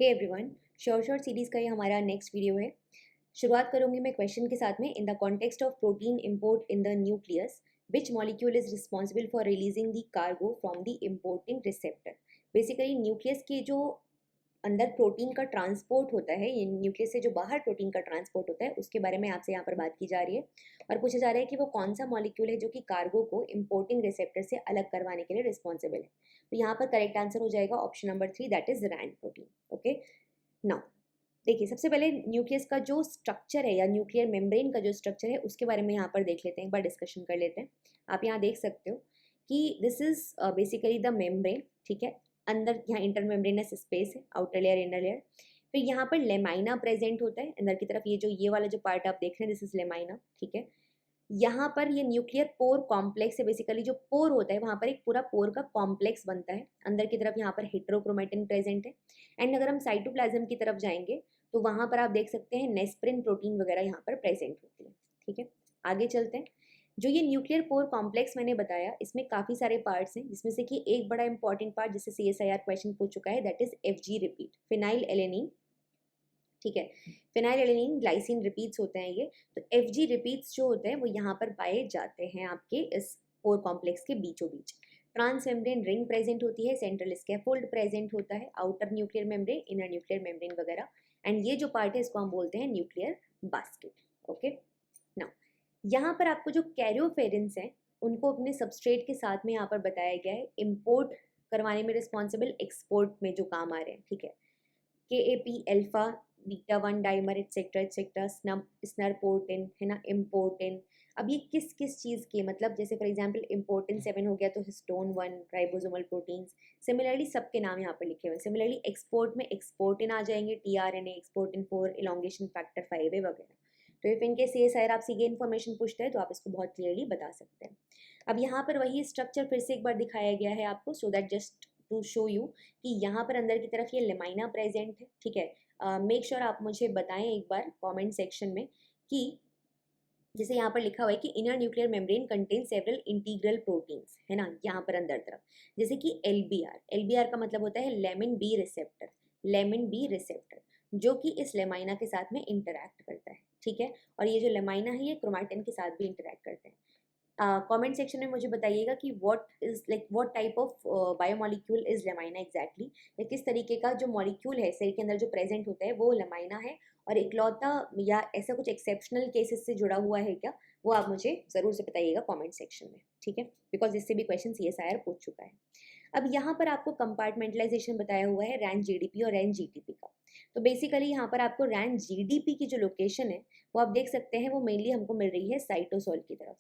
हे everyone, sure short series का ये हमारा नेक्स्ट वीडियो है। शुरुआत करूंगी मैं क्वेश्चन के साथ में। In the context of protein import in the nucleus which molecule is responsible for releasing the cargo from the importing receptor. Basically nucleus के जो अंदर प्रोटीन का ट्रांसपोर्ट होता है, ये न्यूक्लियस से जो बाहर प्रोटीन का ट्रांसपोर्ट होता है उसके बारे में आपसे यहाँ पर बात की जा रही है। और पूछा जा रहा है कि वो कौन सा मॉलिक्यूल है जो कि कार्गो को इम्पोर्टिंग रिसेप्टर से अलग करवाने के लिए रिस्पॉन्सिबल है। तो यहाँ पर करेक्ट आंसर हो जाएगा option number 3, that is Ran protein. Okay, now देखिए, सबसे पहले न्यूक्लियस का जो स्ट्रक्चर है या न्यूक्लियर मेम्ब्रेन का जो स्ट्रक्चर है उसके बारे में यहाँ पर देख लेते हैं, एक बार डिस्कशन कर लेते हैं। आप यहाँ देख सकते हो कि this is basically the membrane. ठीक है, अंदर यहाँ इंटर मेम्ब्रेनस स्पेस है, आउटर लेयर इनर लेयर। फिर यहाँ पर लेमाइना प्रेजेंट होता है अंदर की तरफ। ये वाला जो पार्ट आप देख रहे हैं दिस इज लेमाइना। ठीक है, यहाँ पर ये न्यूक्लियर पोर कॉम्प्लेक्स है। बेसिकली जो पोर होता है वहाँ पर एक पूरा पोर का कॉम्प्लेक्स बनता है। अंदर की तरफ यहाँ पर हेट्रोक्रोमेटिन प्रेजेंट है। एंड अगर हम साइटोप्लाज्म की तरफ जाएंगे तो वहाँ पर आप देख सकते हैं नेस्प्रिन प्रोटीन वगैरह यहाँ पर प्रेजेंट होती है। ठीक है, आगे चलते हैं। जो ये न्यूक्लियर पोर कॉम्प्लेक्स मैंने बताया, इसमें काफ़ी सारे पार्ट्स हैं, जिसमें से कि एक बड़ा इंपॉर्टेंट पार्ट जिससे CSIR क्वेश्चन पूछ चुका है, that is FG repeat, phenyl alanine. ठीक है, फिनाइल एलेनिन ग्लाइसिन रिपीट्स होते हैं ये। तो FG रिपीट्स जो होते हैं वो यहाँ पर पाए जाते हैं आपके इस पोर कॉम्प्लेक्स के बीचों बीच। ट्रांस मेम्ब्रेन रिंग प्रेजेंट होती है, सेंट्रल स्कैफोल्ड प्रेजेंट होता है, outer nuclear membrane, inner nuclear membrane वगैरह। एंड ये जो पार्ट है इसको हम बोलते हैं न्यूक्लियर बास्केट। ओके, नाउ यहाँ पर आपको जो कैरियोफेरेंस हैं उनको अपने सबस्ट्रेट के साथ में यहाँ पर बताया गया है इम्पोर्ट करवाने में रिस्पॉन्सिबल, एक्सपोर्ट में जो काम आ रहे हैं। ठीक है, KAP alpha beta 1 dimer etcetera etcetera, snurportin है ना, इम्पोर्टिन। अब ये किस किस चीज़ के, मतलब जैसे फॉर एग्जांपल इम्पोर्टिन 7 हो गया तो हिस्टोन 1 राइबोसोमल प्रोटीन्स। सिमिलरली सबके नाम यहाँ पर लिखे हुए हैं। सिमिलरली एक्सपोर्ट में एक्सपोर्टिन आ जाएंगे, TRNA, एक्सपोर्टिन 4, इलोंगेशन फैक्टर 5 है वगैरह। तो इफ इनके CSIR आपसे ये इन्फॉर्मेशन पूछता है तो आप इसको बहुत क्लियरली बता सकते हैं। अब यहाँ पर वही स्ट्रक्चर फिर से एक बार दिखाया गया है आपको, so that just to show you कि यहाँ पर अंदर की तरफ ये लेमाइना प्रेजेंट है। ठीक है, मेक श्योर आप मुझे बताएं एक बार कमेंट सेक्शन में कि जैसे यहाँ पर लिखा हुआ है कि inner nuclear membrane contain several integral proteins, है ना, यहाँ पर अंदर तरफ। जैसे कि LBR का मतलब होता है lamin B receptor, lamin B receptor, जो कि इस लेमाइना के साथ में इंटरैक्ट करता है। ठीक है, और ये जो लेमाइना है ये क्रोमैटिन के साथ भी इंटरैक्ट करते हैं। कमेंट सेक्शन में मुझे बताइएगा कि what type of biomolecule is lamina exactly, या किस तरीके का जो मॉलिक्यूल है सेल के अंदर जो प्रेजेंट होता है वो लेमाइना है, और इकलौता या ऐसा कुछ एक्सेप्शनल केसेस से जुड़ा हुआ है क्या, वो आप मुझे ज़रूर से बताइएगा कमेंट सेक्शन में। ठीक है, बिकॉज इससे भी क्वेश्चन CSIR पूछ चुका है। अब यहाँ पर आपको कंपार्टमेंटलाइजेशन बताया हुआ है रैंड GDP और रैंड GTP का। तो बेसिकली यहाँ पर आपको रैंड GDP की जो लोकेशन है वो आप देख सकते हैं, वो मेनली हमको मिल रही है साइटोसोल की तरफ।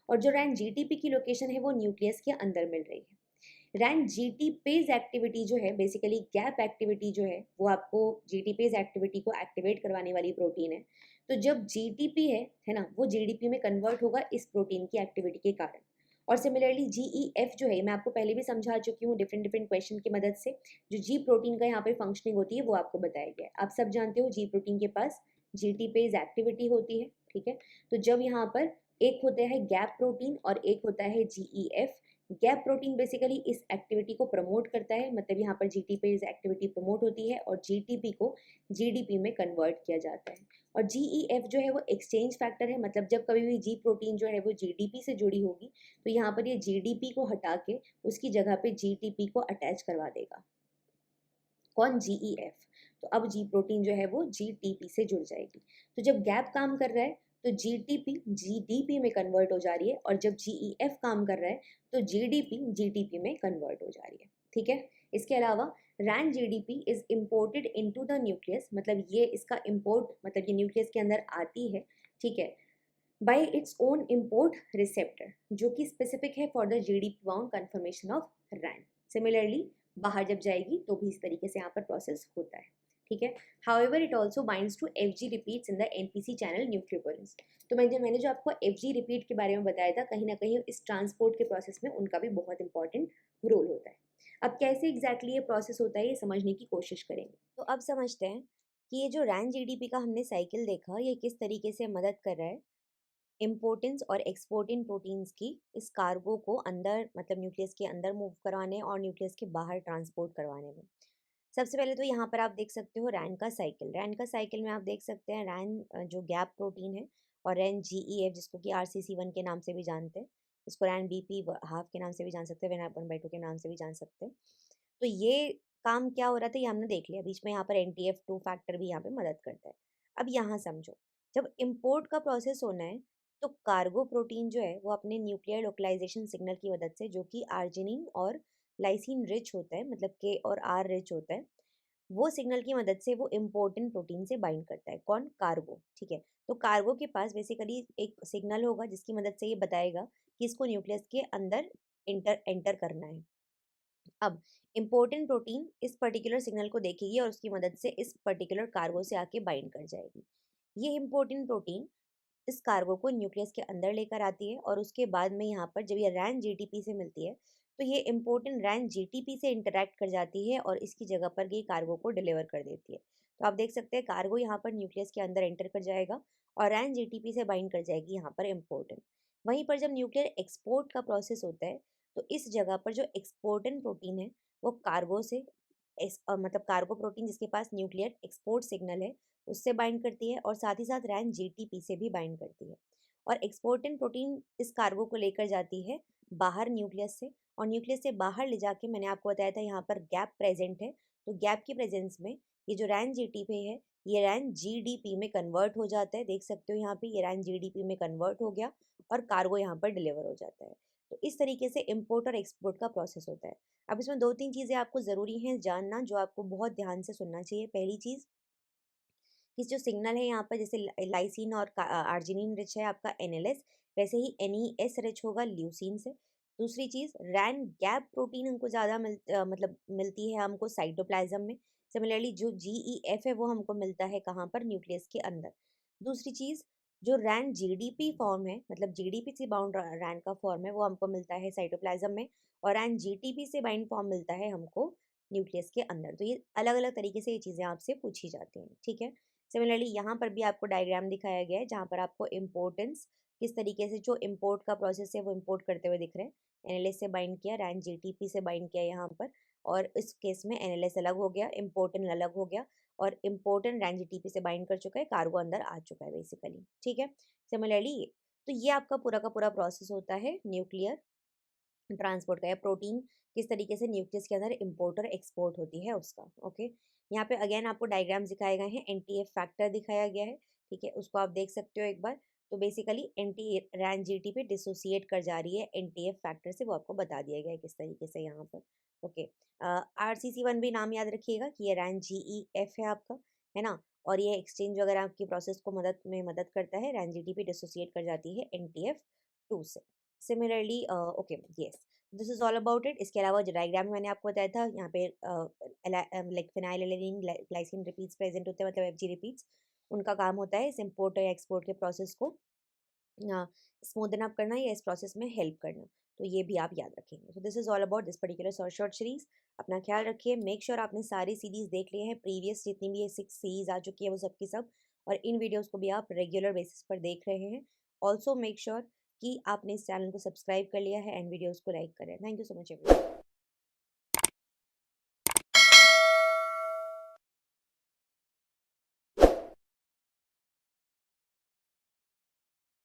और जो रैंड GTP की लोकेशन है वो न्यूक्लियस के अंदर मिल रही है। रैंड GTPase एक्टिविटी जो है, बेसिकली गैप एक्टिविटी जो है, वो आपको GTPase एक्टिविटी को एक्टिवेट करवाने वाली प्रोटीन है। तो जब GTP है ना, वो GDP में कन्वर्ट होगा इस प्रोटीन की एक्टिविटी के कारण। और सिमिलरली GEF जो है, मैं आपको पहले भी समझा चुकी हूँ डिफरेंट डिफरेंट क्वेश्चन की मदद से। जो G प्रोटीन का यहाँ पे फंक्शनिंग होती है वो आपको बताया गया है। आप सब जानते हो G प्रोटीन के पास GTPase एक्टिविटी होती है। ठीक है, तो जब यहाँ पर एक होता है गैप प्रोटीन और एक होता है GEF। गैप प्रोटीन बेसिकली इस एक्टिविटी को प्रमोट करता है, मतलब यहाँ पर GTPase एक्टिविटी प्रमोट होती है और GTP को GDP में कन्वर्ट किया जाता है। और GEF जो है वो एक्सचेंज फैक्टर है, मतलब जब कभी भी G प्रोटीन जो है वो GDP से जुड़ी होगी तो यहाँ पर ये GDP को हटा के उसकी जगह पे GTP को अटैच करवा देगा। कौन? GEF। तो अब G प्रोटीन जो है वो GTP से जुड़ जाएगी। तो जब गैप काम कर रहा है तो GTP GDP में कन्वर्ट हो जा रही है, और जब GEF काम कर रहा है तो GDP GTP में कन्वर्ट हो जा रही है। ठीक है, इसके अलावा Ran GDP is imported into the nucleus, मतलब ये इसका इम्पोर्ट, मतलब ये न्यूक्लियस के अंदर आती है। ठीक है, by its own import receptor, जो कि स्पेसिफिक है for the GDP bound conformation of Ran. Similarly बाहर जब जाएगी तो भी इस तरीके से यहाँ पर प्रोसेस होता है। ठीक है, however it also binds to FG repeats in the NPC channel nucleoporins. तो मैंने जो आपको FG रिपीट के बारे में बताया था, कहीं ना कहीं इस ट्रांसपोर्ट के प्रोसेस में उनका भी बहुत इंपॉर्टेंट रोल होता है। अब कैसे एग्जैक्टली ये प्रोसेस होता है ये समझने की कोशिश करेंगे। तो अब समझते हैं कि ये जो रैंड GDP का हमने साइकिल देखा, ये किस तरीके से मदद कर रहा है इम्पोर्टेंस और एक्सपोर्टिंग प्रोटीन्स की इस कार्गो को अंदर, मतलब न्यूक्लियस के अंदर मूव करवाने और न्यूक्लियस के बाहर ट्रांसपोर्ट करवाने में। सबसे पहले तो यहाँ पर आप देख सकते हो रैन का साइकिल। रैन का साइकिल में आप देख सकते हैं रैन जो गैप प्रोटीन है और रैन GEF जिसको कि RCC1 के नाम से भी जानते हैं, इसको रैन BP हाफ के नाम से भी जान सकते हैं, वेन 1/2 के नाम से भी जान सकते हैं। तो ये काम क्या हो रहा था ये हमने देख लिया। बीच में यहाँ पर NTF2 फैक्टर भी यहाँ पे मदद करता है। अब यहाँ समझो, जब इम्पोर्ट का प्रोसेस होना है तो कार्गो प्रोटीन जो है वो अपने न्यूक्लियर लोकलाइजेशन सिग्नल की मदद से, जो कि आर्जिनिन और लाइसिन रिच होता है, मतलब K और R रिच होता है, वो सिग्नल की मदद से वो इम्पोर्टेंट प्रोटीन से बाइंड करता है। कौन? कार्गो। ठीक है, तो कार्गो के पास बेसिकली एक सिग्नल होगा जिसकी मदद से ये बताएगा कि इसको न्यूक्लियस के अंदर एंटर करना है। अब इम्पोर्टेंट प्रोटीन इस पर्टिकुलर सिग्नल को देखेगी और उसकी मदद से इस पर्टिकुलर कार्गो से आके बाइंड कर जाएगी। ये इम्पोर्टेंट प्रोटीन इस कार्गो को न्यूक्लियस के अंदर लेकर आती है और उसके बाद में यहाँ पर जब ये रैन जीटीपी से मिलती है तो ये इम्पोर्टेंट रैन जीटीपी से इंटरेक्ट कर जाती है और इसकी जगह पर ये कार्गो को डिलीवर कर देती है। तो आप देख सकते हैं कार्गो यहाँ पर न्यूक्लियस के अंदर एंटर कर जाएगा और रैन जीटीपी से बाइंड कर जाएगी यहाँ पर इम्पोर्टेंट। वहीं पर जब न्यूक्लियर एक्सपोर्ट का प्रोसेस होता है तो इस जगह पर जो एक्सपोर्टेंट प्रोटीन है वो कार्गो से मतलब कार्गो प्रोटीन जिसके पास न्यूक्लियर एक्सपोर्ट सिग्नल है उससे बाइंड करती है और साथ ही साथ रैन जीटीपी से भी बाइंड करती है। और एक्सपोर्टेंट प्रोटीन इस कार्गो को लेकर जाती है बाहर न्यूक्लियस से, और न्यूक्लियस से बाहर ले जाके मैंने आपको बताया था यहाँ पर गैप प्रेजेंट है, तो गैप की प्रेजेंस में ये जो रैन जीटीपी है ये रैन जीडीपी में कन्वर्ट हो जाता है। देख सकते हो यहाँ पे ये रैन जीडीपी में कन्वर्ट हो गया और कार्गो यहाँ पर डिलीवर हो जाता है। तो इस तरीके से इम्पोर्ट और एक्सपोर्ट का प्रोसेस होता है। अब इसमें 2-3 चीज़ें आपको ज़रूरी हैं जानना जो आपको बहुत ध्यान से सुनना चाहिए। पहली चीज़ कि जो सिग्नल है यहाँ पर जैसे लाइसिन और आर्जिनिन रिच है आपका NLS, वैसे ही NES रिच होगा ल्यूसिन से। दूसरी चीज़ रैन गैप प्रोटीन हमको ज़्यादा मतलब मिलती है हमको साइटोप्लाज्म में। सिमिलरली जो GEF है वो हमको मिलता है कहाँ पर? न्यूक्लियस के अंदर। दूसरी चीज़ जो रैन GDP फॉर्म है, मतलब GDP से बाउंड रैन का फॉर्म है वो हमको मिलता है साइटोप्लाज्म में, और रैन GTP से बाइंड फॉर्म मिलता है हमको न्यूक्लियस के अंदर। तो ये अलग अलग तरीके से ये चीज़ें आपसे पूछी जाती हैं। ठीक है, सिमिलरली यहाँ पर भी आपको डायग्राम दिखाया गया है जहाँ पर आपको इम्पोर्टेंस किस तरीके से जो इम्पोर्ट का प्रोसेस है वो इम्पोर्ट करते हुए दिख रहे हैं। NLS से बाइंड किया, रैन जीटीपी से बाइंड किया यहाँ पर, और इस केस में NLS अलग हो गया, इम्पोर्टेंट अलग हो गया, और इम्पोर्टेंट रैन जीटीपी से बाइंड कर चुका है, कार्गो अंदर आ चुका है बेसिकली। ठीक है, सिमिलरली तो ये आपका पूरा का पूरा प्रोसेस होता है न्यूक्लियर ट्रांसपोर्ट का, या प्रोटीन किस तरीके से न्यूक्लियस के अंदर इम्पोर्ट और एक्सपोर्ट होती है उसका। ओके, यहाँ पे अगेन आपको डायग्राम्स दिखाए गए हैं, NTF फैक्टर दिखाया गया है। ठीक है, उसको आप देख सकते हो एक बार। तो बेसिकली एंटी रैन जीटी पे डिसोसिएट कर जा रही है NTF फैक्टर से, वो आपको बता दिया गया है किस तरीके से यहाँ पर। ओके, RCC1 भी नाम याद रखिएगा कि ये रैन GEF है आपका, है ना, और ये एक्सचेंज वगैरह आपकी प्रोसेस को मदद करता है। रैन जीटी पे डिसोसिएट कर जाती है NTF2 से। Similarly okay, yes, this is all about it. इसके अलावा जो डायग्राम में मैंने आपको बताया था यहाँ पे like phenyl alanine glycine repeats present होते हैं, मतलब FG रिपीट्स, उनका काम होता है इस इम्पोर्ट और एक्सपोर्ट के प्रोसेस को स्मूदन अप करना या इस प्रोसेस में हेल्प करना। तो ये भी आप याद रखेंगे। तो this is all about this particular short series. अपना ख्याल रखिए, मेक श्योर आपने सारी सीरीज देख लिए हैं, प्रीवियस जितनी भी ये 6 सीरीज आ चुकी है वो सब की सब, और इन वीडियोज़ को भी आप रेगुलर बेसिस पर देख रहे हैं। ऑल्सो मेक श्योर कि आपने इस चैनल को सब्सक्राइब कर लिया है एंड वीडियोज़ को लाइक करें। Thank you so much everyone.